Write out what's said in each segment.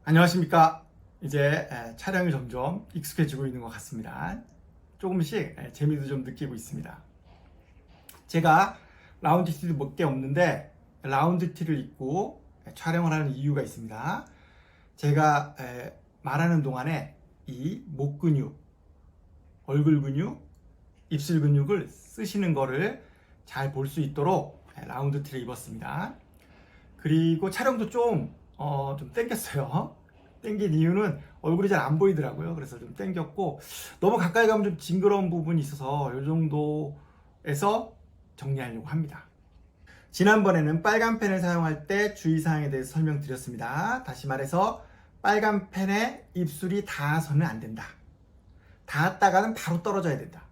안녕하십니까. 이제 촬영이 점점 익숙해지고 있는 것 같습니다. 조금씩 재미도 좀 느끼고 있습니다. 제가 라운드 티도 몇 개 없는데 라운드 티를 입고 촬영을 하는 이유가 있습니다. 제가 말하는 동안에 이 목 근육, 얼굴 근육, 입술 근육을 쓰시는 거를 잘 볼 수 있도록 라운드 티를 입었습니다. 그리고 촬영도 좀 땡겼어요. 땡긴 이유는 얼굴이 잘 안 보이더라고요. 그래서 좀 땡겼고, 너무 가까이 가면 좀 징그러운 부분이 있어서 이 정도에서 정리하려고 합니다. 지난번에는 빨간 펜을 사용할 때 주의사항에 대해서 설명드렸습니다. 다시 말해서 빨간 펜에 입술이 닿아서는 안 된다. 닿았다가는 바로 떨어져야 된다.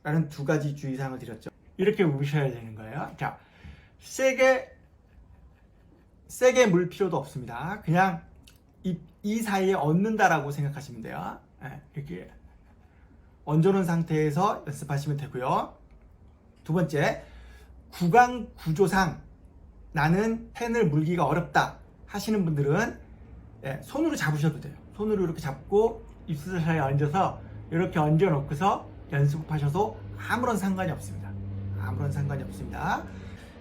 라는 두 가지 주의사항을 드렸죠. 이렇게 우셔야 되는 거예요. 자, 세게 물 필요도 없습니다. 그냥 이 사이에 얹는다라고 생각하시면 돼요. 이렇게 얹어놓은 상태에서 연습하시면 되고요. 두 번째, 구강 구조상 나는 펜을 물기가 어렵다 하시는 분들은 손으로 잡으셔도 돼요. 손으로 이렇게 잡고 입술 사이에 얹어서 이렇게 얹어 놓고서 연습하셔도 아무런 상관이 없습니다. 아무런 상관이 없습니다.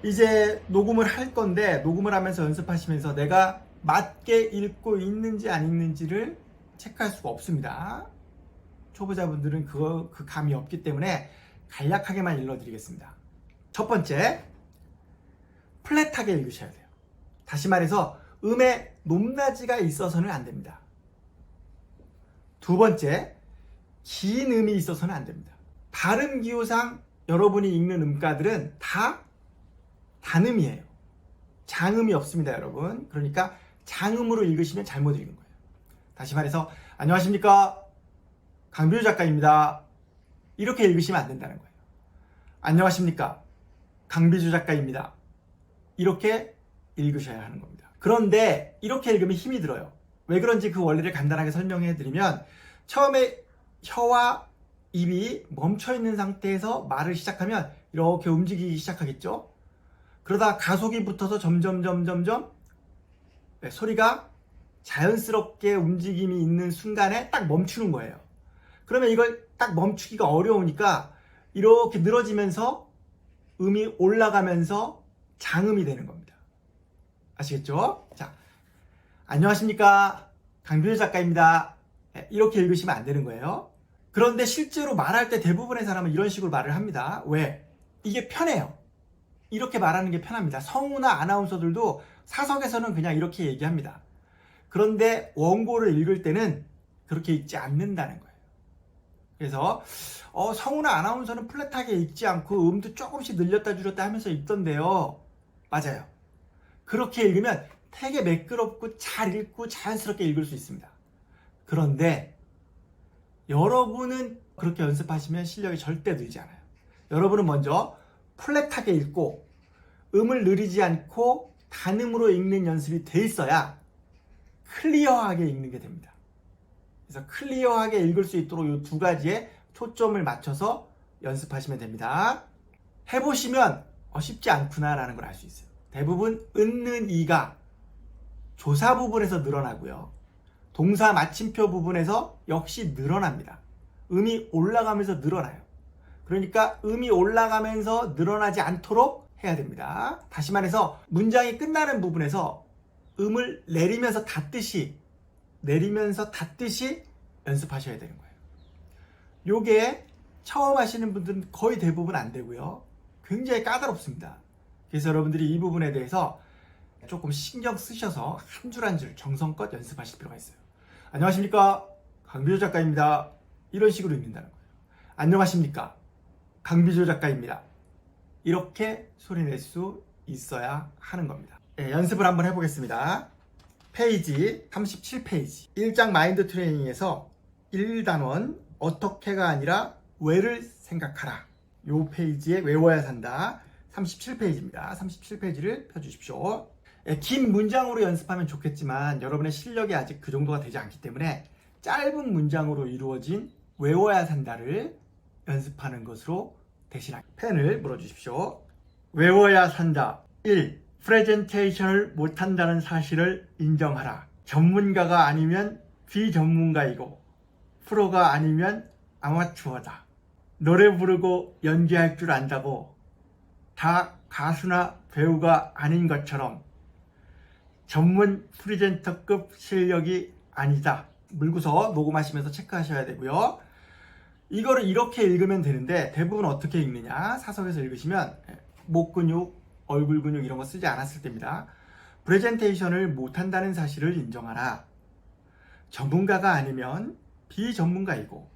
이제 녹음을 할 건데, 녹음을 하면서 연습하시면서 내가 맞게 읽고 있는지 안 읽는지를 체크할 수가 없습니다. 초보자분들은 그 감이 없기 때문에 간략하게만 읽어드리겠습니다. 첫 번째, 플랫하게 읽으셔야 돼요. 다시 말해서 음의 높낮이가 있어서는 안 됩니다. 두 번째, 긴 음이 있어서는 안 됩니다. 발음 기호상 여러분이 읽는 음가들은 다 단음이에요. 장음이 없습니다, 여러분. 그러니까 장음으로 읽으시면 잘못 읽은 거예요. 다시 말해서 안녕하십니까, 강비호 작가입니다. 이렇게 읽으시면 안 된다는 거예요. 안녕하십니까, 강비주 작가입니다. 이렇게 읽으셔야 하는 겁니다. 그런데 이렇게 읽으면 힘이 들어요. 왜 그런지 그 원리를 간단하게 설명해 드리면, 처음에 혀와 입이 멈춰 있는 상태에서 말을 시작하면 이렇게 움직이기 시작하겠죠. 그러다 가속이 붙어서 점점 소리가 자연스럽게 움직임이 있는 순간에 딱 멈추는 거예요. 그러면 이걸 딱 멈추기가 어려우니까 이렇게 늘어지면서 음이 올라가면서 장음이 되는 겁니다. 아시겠죠? 자, 안녕하십니까, 강비호 작가입니다. 이렇게 읽으시면 안 되는 거예요. 그런데 실제로 말할 때 대부분의 사람은 이런 식으로 말을 합니다. 왜? 이게 편해요. 이렇게 말하는 게 편합니다. 성우나 아나운서들도 사석에서는 그냥 이렇게 얘기합니다. 그런데 원고를 읽을 때는 그렇게 읽지 않는다는 거예요. 그래서 성우나 아나운서는 플랫하게 읽지 않고 음도 조금씩 늘렸다 줄였다 하면서 읽던데요. 맞아요. 그렇게 읽으면 되게 매끄럽고 잘 읽고 자연스럽게 읽을 수 있습니다. 그런데 여러분은 그렇게 연습하시면 실력이 절대 늘지 않아요. 여러분은 먼저 플랫하게 읽고 음을 느리지 않고 단음으로 읽는 연습이 돼 있어야 클리어하게 읽는 게 됩니다. 그래서 클리어하게 읽을 수 있도록 이 두 가지에 초점을 맞춰서 연습하시면 됩니다. 해보시면 쉽지 않구나 라는 걸 알 수 있어요. 대부분 은는 이가 조사 부분에서 늘어나고요. 동사 마침표 부분에서 역시 늘어납니다. 음이 올라가면서 늘어나요. 그러니까 음이 올라가면서 늘어나지 않도록 해야 됩니다. 다시 말해서 문장이 끝나는 부분에서 음을 내리면서 닫듯이 연습하셔야 되는 거예요. 요게 처음 하시는 분들은 거의 대부분 안 되고요. 굉장히 까다롭습니다. 그래서 여러분들이 이 부분에 대해서 조금 신경 쓰셔서 한 줄 한 줄 정성껏 연습하실 필요가 있어요. 안녕하십니까, 강비조 작가입니다. 이런 식으로 읽는다는 거예요. 안녕하십니까, 강비조 작가입니다. 이렇게 소리낼 수 있어야 하는 겁니다. 연습을 한번 해보겠습니다. 페이지 37페이지 1장 마인드 트레이닝에서 1단원 어떻게가 아니라 왜를 생각하라. 요 페이지에 외워야 산다. 37페이지입니다. 37페이지를 펴주십시오. 긴 문장으로 연습하면 좋겠지만 여러분의 실력이 아직 그 정도가 되지 않기 때문에 짧은 문장으로 이루어진 외워야 산다를 연습하는 것으로 대신하게 펜을 물어주십시오. 외워야 산다. 1. 프레젠테이션을 못한다는 사실을 인정하라. 전문가가 아니면 비전문가이고 프로가 아니면 아마추어다. 노래 부르고 연기할 줄 안다고 다 가수나 배우가 아닌 것처럼 전문 프리젠터급 실력이 아니다. 물구서 녹음하시면서 체크하셔야 되고요. 이거를 이렇게 읽으면 되는데 대부분 어떻게 읽느냐? 사석에서 읽으시면 목 근육, 얼굴 근육 이런 거 쓰지 않았을 때입니다. 프레젠테이션을 못한다는 사실을 인정하라. 전문가가 아니면 비전문가이고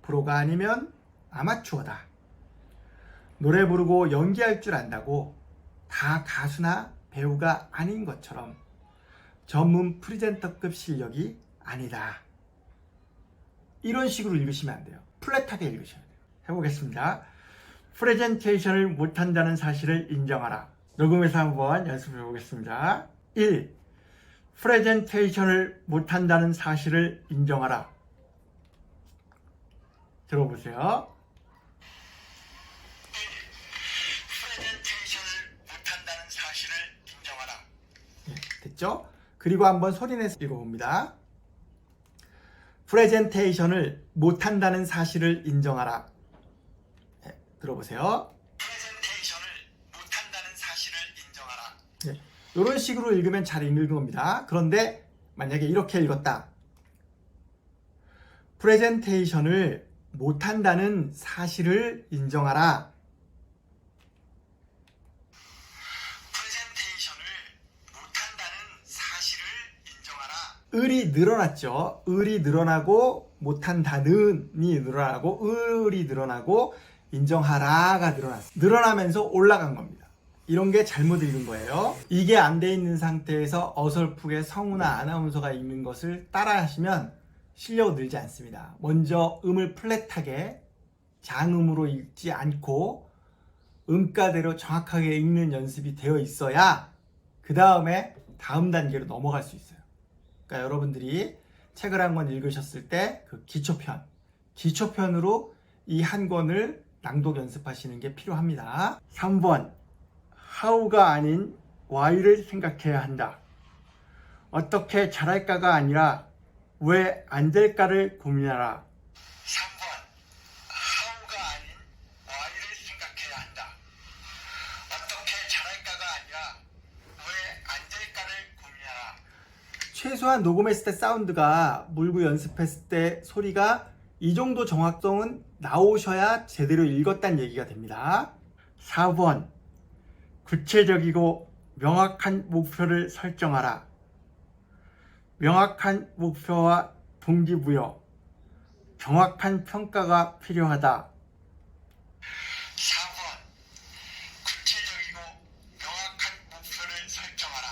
프로가 아니면 아마추어다. 노래 부르고 연기할 줄 안다고 다 가수나 배우가 아닌 것처럼 전문 프리젠터급 실력이 아니다. 이런 식으로 읽으시면 안 돼요. 플랫하게 읽으셔야 돼요. 해보겠습니다. 프레젠테이션을 못한다는 사실을 인정하라. 녹음해서 한번 연습해 보겠습니다. 1. 프레젠테이션을 못한다는 사실을 인정하라. 들어보세요. 프레젠테이션을 못한다는 사실을 인정하라. 네, 됐죠? 그리고 한번 소리내서 읽어봅니다. 프레젠테이션을 못한다는 사실을 인정하라. 네, 들어보세요. 프레젠테이션을 못한다는 사실을 인정하라. 네, 이런 식으로 읽으면 잘 읽는 겁니다. 그런데 만약에 이렇게 읽었다. 프레젠테이션을 못한다는 사실을 인정하라. 프레젠테이션을 못한다는 사실을 인정하라. 을이 늘어났죠. 을이 늘어나고 못한다는이 늘어나고 을이 늘어나고 인정하라가 늘어났어요. 늘어나면서 올라간 겁니다. 이런 게 잘못 읽은 거예요. 이게 안 돼 있는 상태에서 어설프게 성우나 아나운서가 읽는 것을 따라 하시면 실력은 늘지 않습니다. 먼저 음을 플랫하게 장음으로 읽지 않고 음가대로 정확하게 읽는 연습이 되어 있어야 그 다음에 다음 단계로 넘어갈 수 있어요. 그러니까 여러분들이 책을 한 권 읽으셨을 때 그 기초편으로 이 한 권을 낭독 연습하시는 게 필요합니다. 3번 how가 아닌 why를 생각해야 한다. 어떻게 잘할까가 아니라 왜 안 될까를 고민하라. 3번 how가 아닌 why를 생각해야 한다. 어떻게 잘할까가 아니라 왜 안 될까를 고민하라. 최소한 녹음했을 때 사운드가 물고 연습했을 때 소리가 이 정도 정확성은 나오셔야 제대로 읽었다는 얘기가 됩니다. 4번 구체적이고 명확한 목표를 설정하라. 명확한 목표와 동기부여, 정확한 평가가 필요하다. 4번 구체적이고 명확한 목표를 설정하라.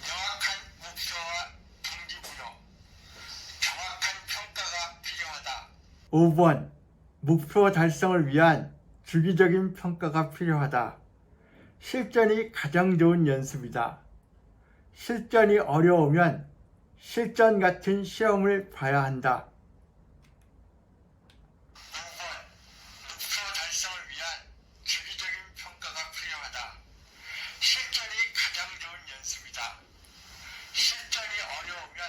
명확한 목표와 동기부여, 정확한 평가가 필요하다. 5번 목표 달성을 위한 주기적인 평가가 필요하다. 실전이 가장 좋은 연습이다. 실전이 어려우면 실전 같은 시험을 봐야 한다. 5번 목표 달성을 위한 주기적인 평가가 필요하다. 실전이 가장 좋은 연습이다. 실전이 어려우면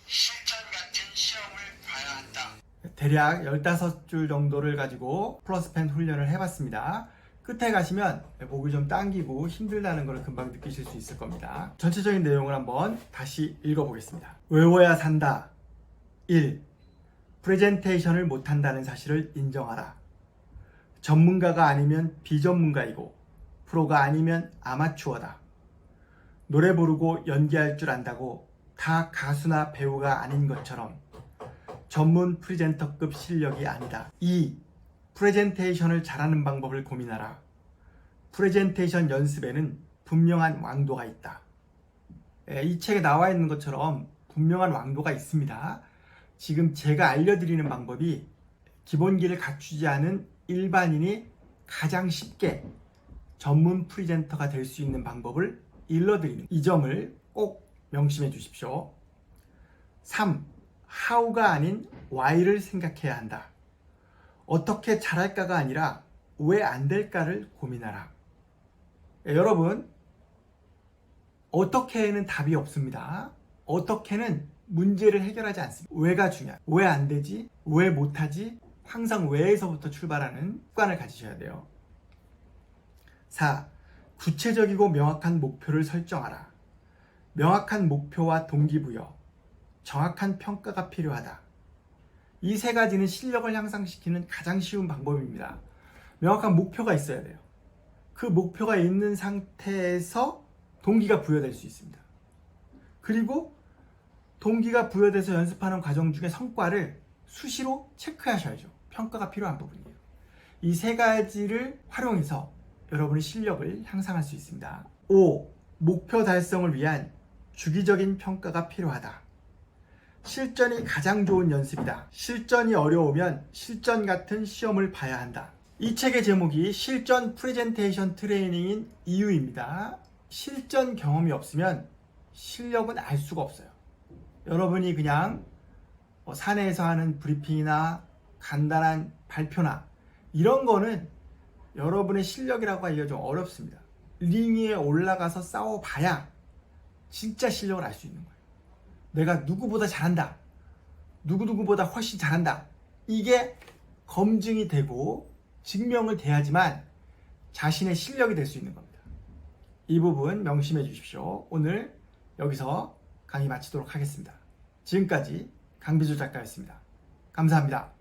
실전 같은 시험을 봐야 한다. 대략 15줄 정도를 가지고 플러스펜 훈련을 해봤습니다. 끝에 가시면 목이 좀 당기고 힘들다는 걸 금방 느끼실 수 있을 겁니다. 전체적인 내용을 한번 다시 읽어보겠습니다. 외워야 산다. 1. 프레젠테이션을 못한다는 사실을 인정하라. 전문가가 아니면 비전문가이고 프로가 아니면 아마추어다. 노래 부르고 연기할 줄 안다고 다 가수나 배우가 아닌 것처럼 전문 프리젠터급 실력이 아니다. 2. 프레젠테이션을 잘하는 방법을 고민하라. 프레젠테이션 연습에는 분명한 왕도가 있다. 이 책에 나와 있는 것처럼 분명한 왕도가 있습니다. 지금 제가 알려드리는 방법이 기본기를 갖추지 않은 일반인이 가장 쉽게 전문 프리젠터가 될 수 있는 방법을 일러드리는 이 점을 꼭 명심해 주십시오. 3. how가 아닌 why를 생각해야 한다. 어떻게 잘할까가 아니라 왜 안 될까를 고민하라. 여러분, 어떻게는 답이 없습니다. 어떻게는 문제를 해결하지 않습니다. 왜가 중요해요. 왜 안 되지? 왜 못하지? 항상 왜에서부터 출발하는 습관을 가지셔야 돼요. 4. 구체적이고 명확한 목표를 설정하라. 명확한 목표와 동기부여, 정확한 평가가 필요하다. 이 세 가지는 실력을 향상시키는 가장 쉬운 방법입니다. 명확한 목표가 있어야 돼요. 그 목표가 있는 상태에서 동기가 부여될 수 있습니다. 그리고 동기가 부여돼서 연습하는 과정 중에 성과를 수시로 체크하셔야죠. 평가가 필요한 부분이에요. 이 세 가지를 활용해서 여러분의 실력을 향상할 수 있습니다. 5. 목표 달성을 위한 주기적인 평가가 필요하다. 실전이 가장 좋은 연습이다. 실전이 어려우면 실전 같은 시험을 봐야 한다. 이 책의 제목이 실전 프레젠테이션 트레이닝인 이유입니다. 실전 경험이 없으면 실력은 알 수가 없어요. 여러분이 그냥 사내에서 하는 브리핑이나 간단한 발표나 이런 거는 여러분의 실력이라고 하기가 좀 어렵습니다. 링 위에 올라가서 싸워봐야 진짜 실력을 알 수 있는 거예요. 내가 누구보다 잘한다. 누구보다 훨씬 잘한다. 이게 검증이 되고 증명을 돼야지만 자신의 실력이 될 수 있는 겁니다. 이 부분 명심해 주십시오. 오늘 여기서 강의 마치도록 하겠습니다. 지금까지 강비주 작가였습니다. 감사합니다.